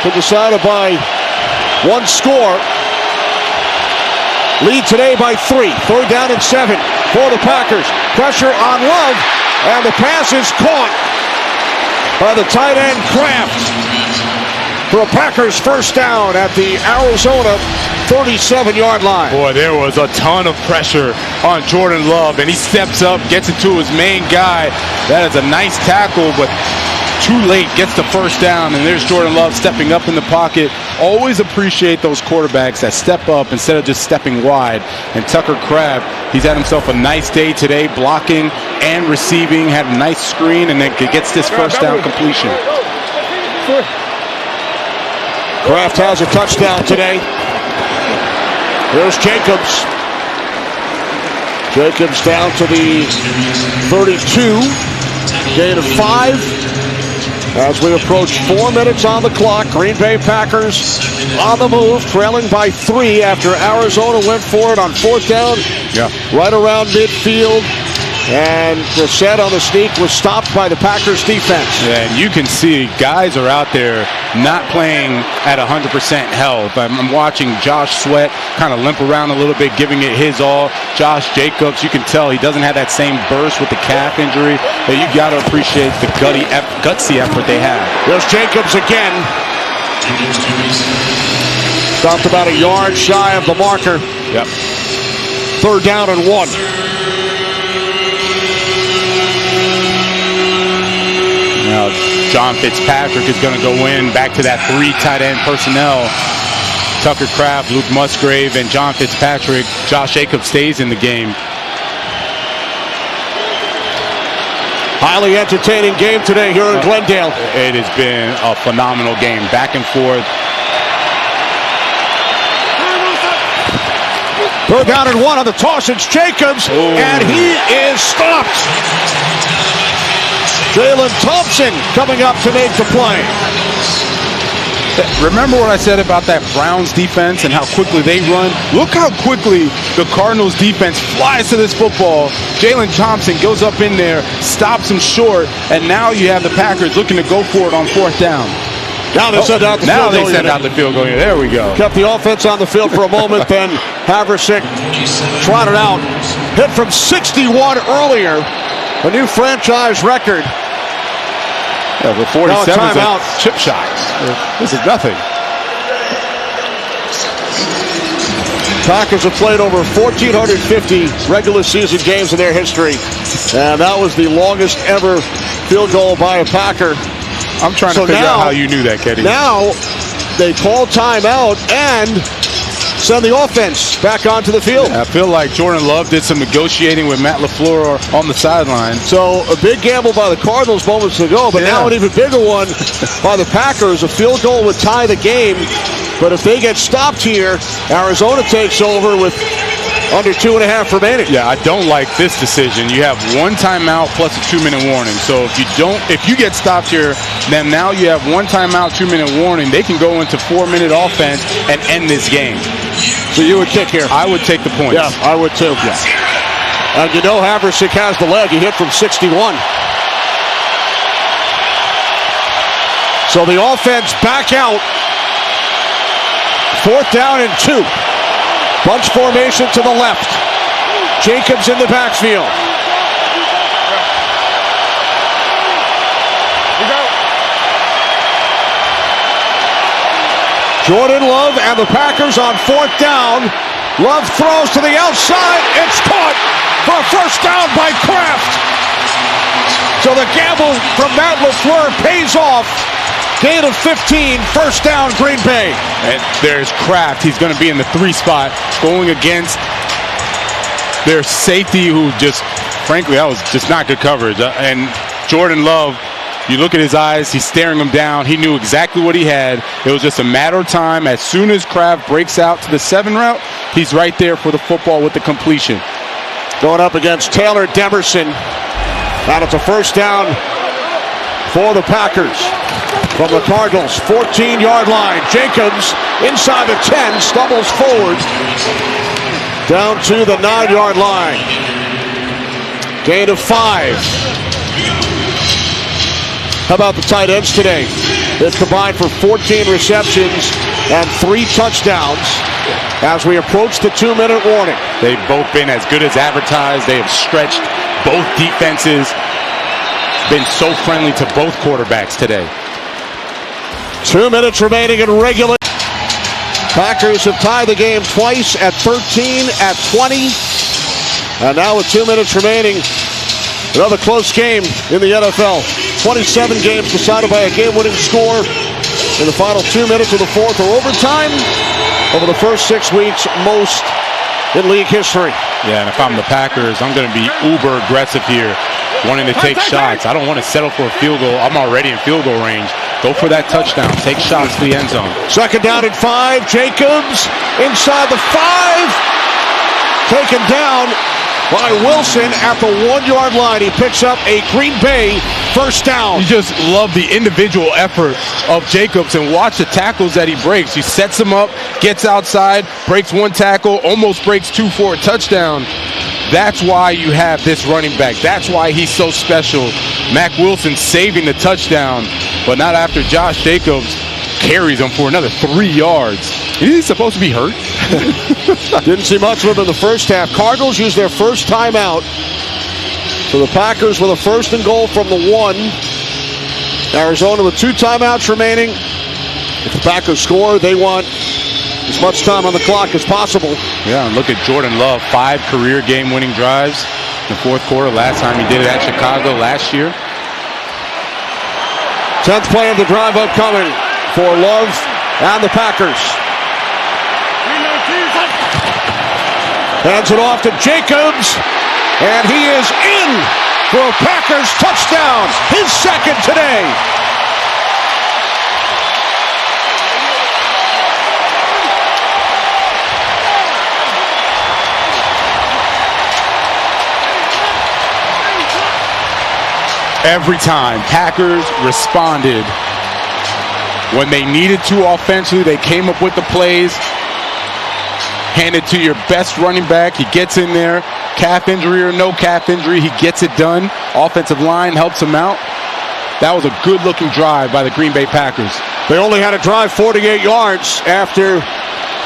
to decide it by one score. Lead today by 3. 3rd down and 7 for the Packers. Pressure on Love, and the pass is caught by the tight end Kraft for a Packers first down at the Arizona 37-yard line. Boy, there was a ton of pressure on Jordan Love, and he steps up, gets it to his main guy. That is a nice tackle, but too late, gets the first down, and there's Jordan Love stepping up in the pocket. Always appreciate those quarterbacks that step up instead of just stepping wide. And Tucker Kraft, he's had himself a nice day today, blocking and receiving, had a nice screen, and then gets this first down completion. Kraft has a touchdown today. Here's Jacobs. Jacobs down to the 32. Gain of 5. As we approach 4 minutes on the clock, Green Bay Packers on the move, trailing by 3 after Arizona went for it on 4th down, right around midfield. And the set on the sneak was stopped by the Packers defense. Yeah, and you can see guys are out there not playing at 100% health. I'm watching Josh Sweat kind of limp around a little bit, giving it his all. Josh Jacobs, you can tell he doesn't have that same burst with the calf injury. But you got to appreciate the gutsy effort they have. There's Jacobs again. Stopped about a yard shy of the marker. Yep. 3rd down and 1. Now, John Fitzpatrick is going to go in back to that 3 tight end personnel. Tucker Kraft, Luke Musgrave, and John Fitzpatrick. Josh Jacobs stays in the game. Highly entertaining game today here in Glendale. It has been a phenomenal game, back and forth. 3rd down and 1 on the toss. It's Jacobs, and he is stopped. Jalen Thompson coming up to make the play. Remember what I said about that Browns defense and how quickly they run? Look how quickly the Cardinals defense flies to this football. Jalen Thompson goes up in there, stops him short, and now you have the Packers looking to go for it on 4th down. Now they send out the field goal. There we go. Kept the offense on the field for a moment, then Haversick trotted out. Hit from 61 earlier. A new franchise record. Yeah, the 47 is a chip shot. This is nothing. Packers have played over 1,450 regular season games in their history. And that was the longest ever field goal by a Packer. I'm trying to figure out how you knew that, Keddy. Now they call timeout and send the offense back onto the field. Yeah, I feel like Jordan Love did some negotiating with Matt LaFleur on the sideline. So a big gamble by the Cardinals moments ago, but now an even bigger one by the Packers. A field goal would tie the game, but if they get stopped here, Arizona takes over with under 2.5 remaining. Yeah, I don't like this decision. You have 1 timeout plus a 2-minute warning. So if you get stopped here, then now you have 1 timeout, 2-minute warning. They can go into 4-minute offense and end this game. So you would kick here? I would take the points. Yeah, I would too. Yeah. And you know Haversick has the leg. He hit from 61. So the offense back out. 4th down and 2. Bunch formation to the left. Jacobs in the backfield. Jordan Love and the Packers on 4th down. Love throws to the outside. It's caught for a first down by Kraft. So the gamble from Matt LaFleur pays off. Gain of 15, first down, Green Bay. And there's Kraft. He's going to be in the 3 spot going against their safety who just, frankly, that was just not good coverage. And Jordan Love, you look at his eyes, he's staring him down. He knew exactly what he had. It was just a matter of time. As soon as Kraft breaks out to the 7 route, he's right there for the football with the completion. Going up against Taylor Demerson. And it's a first down for the Packers. From the Cardinals, 14-yard line. Jacobs inside the 10, stumbles forward. Down to the 9-yard line. Gain of 5. How about the tight ends today? They've combined for 14 receptions and 3 touchdowns as we approach the 2-minute warning. They've both been as good as advertised. They have stretched both defenses. Been so friendly to both quarterbacks today. 2 minutes remaining in regular. Packers have tied the game twice at 13, at 20. And now with 2 minutes remaining, another close game in the NFL. 27 games decided by a game-winning score in the final 2 minutes of the fourth or overtime. Over the first 6 weeks, most in league history. Yeah, and if I'm the Packers, I'm going to be uber aggressive here, wanting to take shots. I don't want to settle for a field goal. I'm already in field goal range. Go for that touchdown. Take shots to the end zone. Second down and 5. Jacobs inside the 5. Taken down by Wilson at the 1-yard line. He picks up a Green Bay first down. You just love the individual effort of Jacobs, and watch the tackles that he breaks. He sets them up, gets outside, breaks 1 tackle, almost breaks 2 for a touchdown. That's why you have this running back. That's why he's so special. Mac Wilson saving the touchdown, but not after Josh Jacobs carries him for another 3 yards. Is he supposed to be hurt? Didn't see much of him in the first half. Cardinals use their first timeout. So the Packers with a first and goal from the 1. Arizona with 2 timeouts remaining. If the Packers score, they want as much time on the clock as possible. Yeah, and look at Jordan Love. 5 career game-winning drives in the fourth quarter. Last time he did it at Chicago last year. 10th play of the drive upcoming for Love and the Packers. Hands it off to Jacobs, and he is in for a Packers touchdown, his second today. Every time Packers responded when they needed to offensively, they came up with the plays. Hand it to your best running back. He gets in there. Calf injury or no calf injury, he gets it done. Offensive line helps him out. That was a good-looking drive by the Green Bay Packers. They only had to drive 48 yards after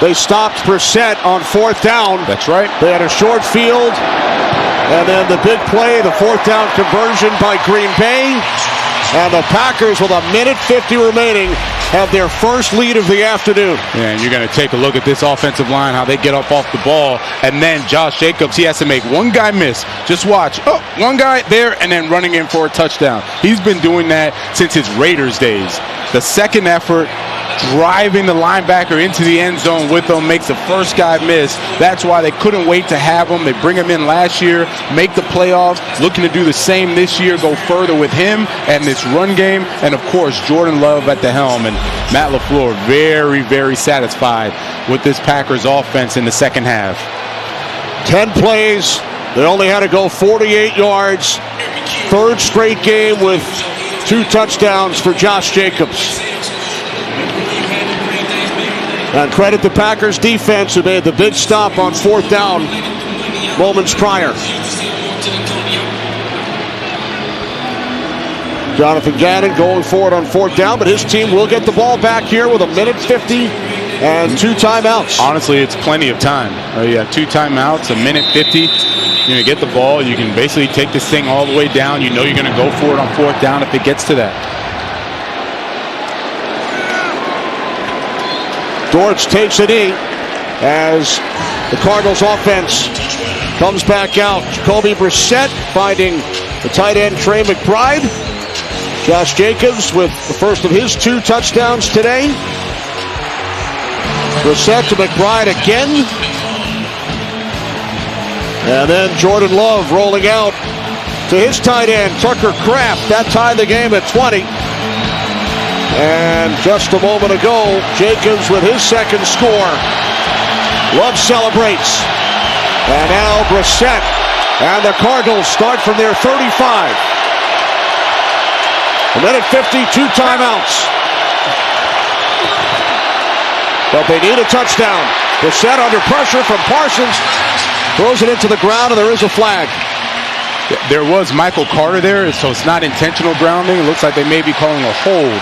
they stopped Brissett on 4th down. That's right. They had a short field, and then the big play, the 4th down conversion by Green Bay. And the Packers, with 1:50 remaining, have their first lead of the afternoon. Yeah, and you're going to take a look at this offensive line, how they get up off the ball. And then Josh Jacobs, he has to make one guy miss. Just watch. Oh, one guy there, and then running in for a touchdown. He's been doing that since his Raiders days. The second effort, driving the linebacker into the end zone with him, makes the first guy miss. That's why they couldn't wait to have him. They bring him in last year, make the playoffs, looking to do the same this year, go further with him and this run game. And, of course, Jordan Love at the helm. And Matt LaFleur very, very satisfied with this Packers offense in the second half. 10 plays. They only had to go 48 yards. Third straight game with 2 touchdowns for Josh Jacobs. And credit the Packers defense who made the big stop on 4th down moments prior. Jonathan Gannon going forward on 4th down, but his team will get the ball back here with 1:50 and 2 timeouts. Honestly, it's plenty of time. You have 2 timeouts, 1:50. You're going to get the ball. You can basically take this thing all the way down. You know you're going to go for it on 4th down if it gets to that. Dortch takes a knee as the Cardinals offense comes back out. Jacoby Brissett finding the tight end Trey McBride. Josh Jacobs with the first of his 2 touchdowns today. Brissett to McBride again. And then Jordan Love rolling out to his tight end, Tucker Kraft. That tied the game at 20. And just a moment ago, Jacobs with his second score. Love celebrates. And now Brissett and the Cardinals start from their 35. 1:50, 2 timeouts. But they need a touchdown. Brissett under pressure from Parsons. Throws it into the ground, and there is a flag. There was Michael Carter there, so it's not intentional grounding. It looks like they may be calling a hold.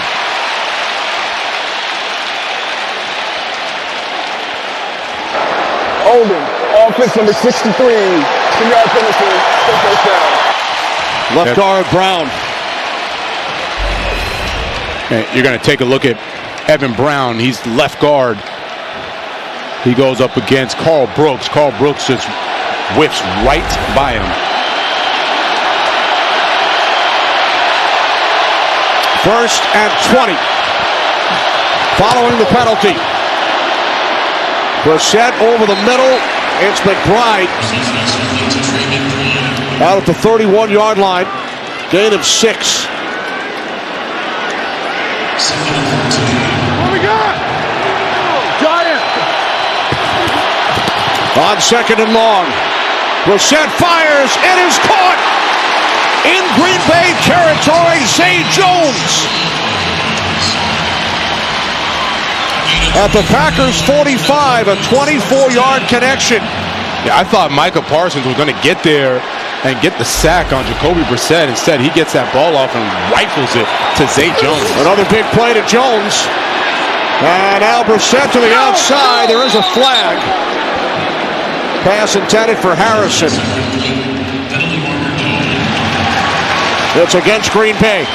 Holding. Offense number 63. 10-yard penalty. First down. Left guard Brown. And you're going to take a look at Evan Brown. He's left guard. He goes up against Carl Brooks. Carl Brooks just whiffs right by him. First and 20. Following the penalty. Brissett over the middle. It's McBride. Out at the 31-yard line. Gain of 6. What we got? Giant. On second and long. Brissett fires. It is caught. In Green Bay territory, Zay Jones. At the Packers 45, a 24-yard connection. Yeah, I thought Micah Parsons was going to get there and get the sack on Jacoby Brissett. Instead, he gets that ball off and rifles it to Zay Jones. Another big play to Jones. And now Brissett to the outside. There is a flag. Pass intended for Harrison. It's against Green Bay.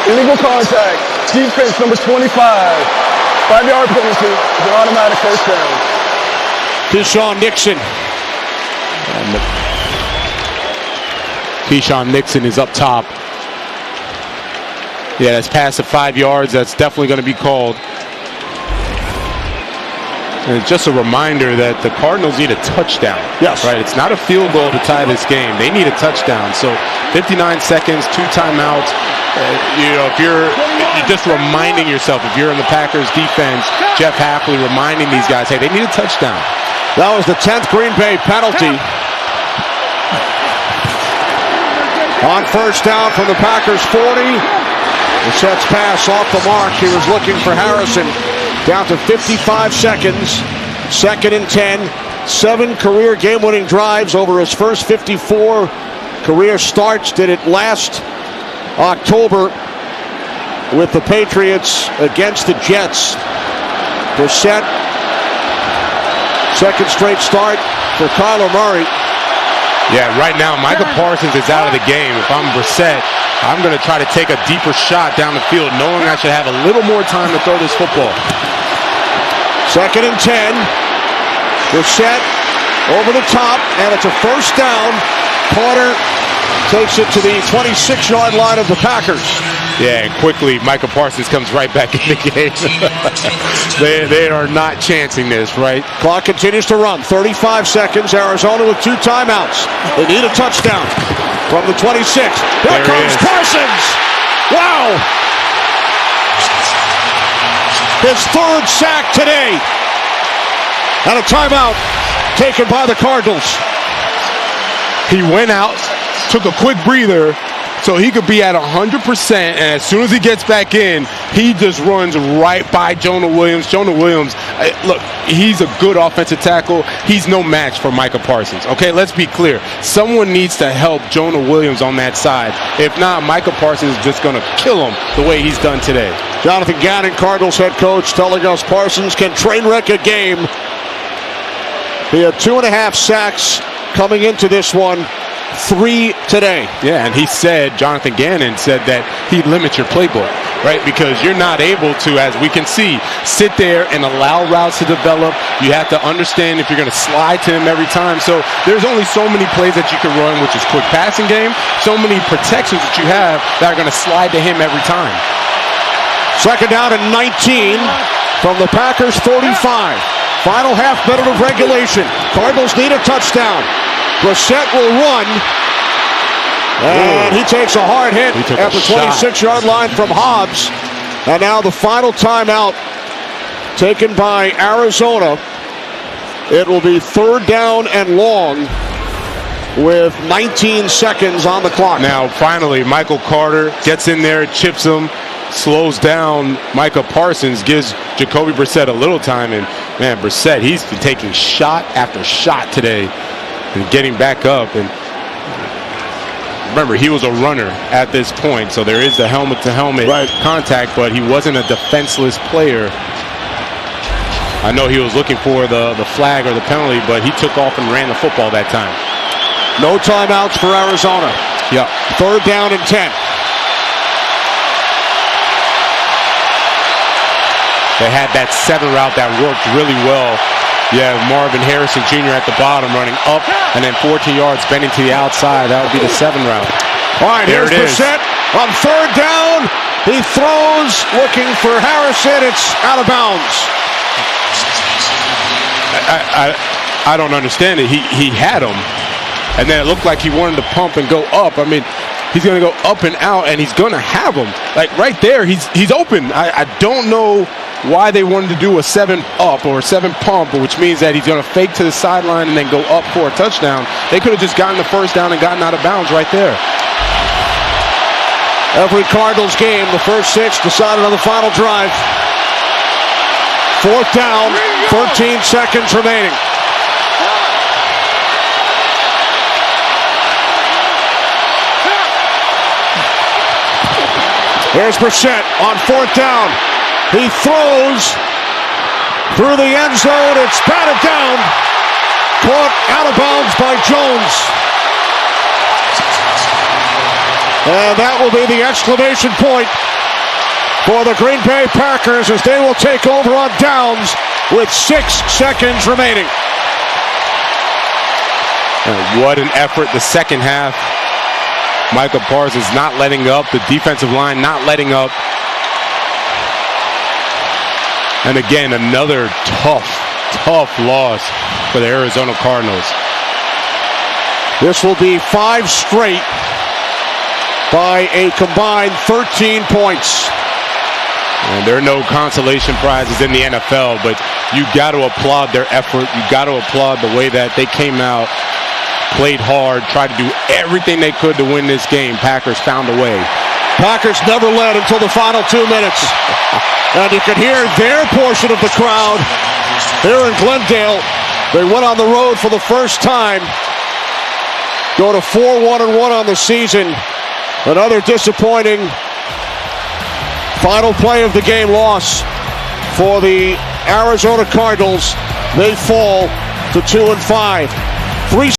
Illegal contact. Defense number 25. 5-yard penalty. It's an automatic first down. Keyshawn Nixon. Keyshawn Nixon is up top. Yeah, that's past the 5 yards. That's definitely going to be called. And it's just a reminder that the Cardinals need a touchdown. Yes. Right? It's not a field goal to tie this game. They need a touchdown. So 59 seconds, 2 timeouts. If you're just reminding yourself, if you're in the Packers defense, Jeff Hafley reminding these guys, hey, they need a touchdown. That was the 10th Green Bay penalty. On first down from the Packers 40. Brissett's pass off the mark. He was looking for Harrison. Down to 55 seconds. Second and 10. 7 career game-winning drives over his first 54 career starts. Did it last October with the Patriots against the Jets. Brissett, second straight start for Kyler Murray. Yeah, right now, Micah Parsons is out of the game. If I'm Brissett, I'm going to try to take a deeper shot down the field, knowing I should have a little more time to throw this football. Second and 10. Brissett over the top, and it's a first down. Carter takes it to the 26-yard line of the Packers. Yeah, and quickly, Micah Parsons comes right back in the game. they are not chancing this, right? Clock continues to run. 35 seconds. Arizona with 2 timeouts. They need a touchdown from the 26. Here comes Parsons. Wow. His 3rd sack today. And a timeout taken by the Cardinals. He went out, took a quick breather, so he could be at 100%, and as soon as he gets back in, he just runs right by Jonah Williams. Jonah Williams, look, he's a good offensive tackle. He's no match for Micah Parsons. Okay, let's be clear. Someone needs to help Jonah Williams on that side. If not, Micah Parsons is just going to kill him the way he's done today. Jonathan Gannon, Cardinals head coach, telling us Parsons can train wreck a game. He had 2.5 sacks coming into this one. 3 today. Yeah, and he said, Jonathan Gannon said that he'd limit your playbook, right? Because you're not able to, as we can see, sit there and allow routes to develop. You have to understand if you're going to slide to him every time. So there's only so many plays that you can run, which is quick passing game. So many protections that you have that are going to slide to him every time. Second down and 19 from the Packers 35. Final half minute of regulation. Cardinals need a touchdown. Brissett will run. And he takes a hard hit at the 26-yard line from Hobbs. And now the final timeout taken by Arizona. It will be 3rd down and long with 19 seconds on the clock. Now, finally, Michael Carter gets in there, chips him, slows down Micah Parsons, gives Jacoby Brissett a little time. And, man, Brissett, he's been taking shot after shot today and getting back up. And remember, he was a runner at this point, so there is the helmet-to-helmet contact, but he wasn't a defenseless player. I know he was looking for the flag or the penalty, but he took off and ran the football that time. No timeouts for Arizona. Yeah. 3rd down and 10. They had that 7 route that worked really well. Yeah, Marvin Harrison Jr. at the bottom running up and then 14 yards bending to the outside. That would be the 7 route. All right, here's Brissett on 3rd down. He throws, looking for Harrison. It's out of bounds. I don't understand it. He had him, and then it looked like he wanted to pump and go up. I mean, he's going to go up and out, and he's going to have him. Like right there, he's open. I don't know why they wanted to do a 7 up or a 7 pump, which means that he's going to fake to the sideline and then go up for a touchdown. They could have just gotten the 1st down and gotten out of bounds right there. Every Cardinals game, the first 6 decided on the final drive. 4th down, 13 seconds remaining. Here's Brissett on 4th down. He throws through the end zone. It's batted down. Caught out of bounds by Jones. And that will be the exclamation point for the Green Bay Packers as they will take over on downs with 6 seconds remaining. And what an effort the second half. Michael Parsons not letting up. The defensive line not letting up. And again, another tough loss for the Arizona Cardinals. This will be 5 straight by a combined 13 points. And there are no consolation prizes in the NFL, but you got to applaud their effort. You got to applaud the way that they came out, played hard, tried to do everything they could to win this game. Packers found a way. Packers never led until the final 2 minutes. And you can hear their portion of the crowd here in Glendale. They went on the road for the first time. Go to 4-1-1 on the season. Another disappointing final play of the game loss for the Arizona Cardinals. They fall to 2-5. 3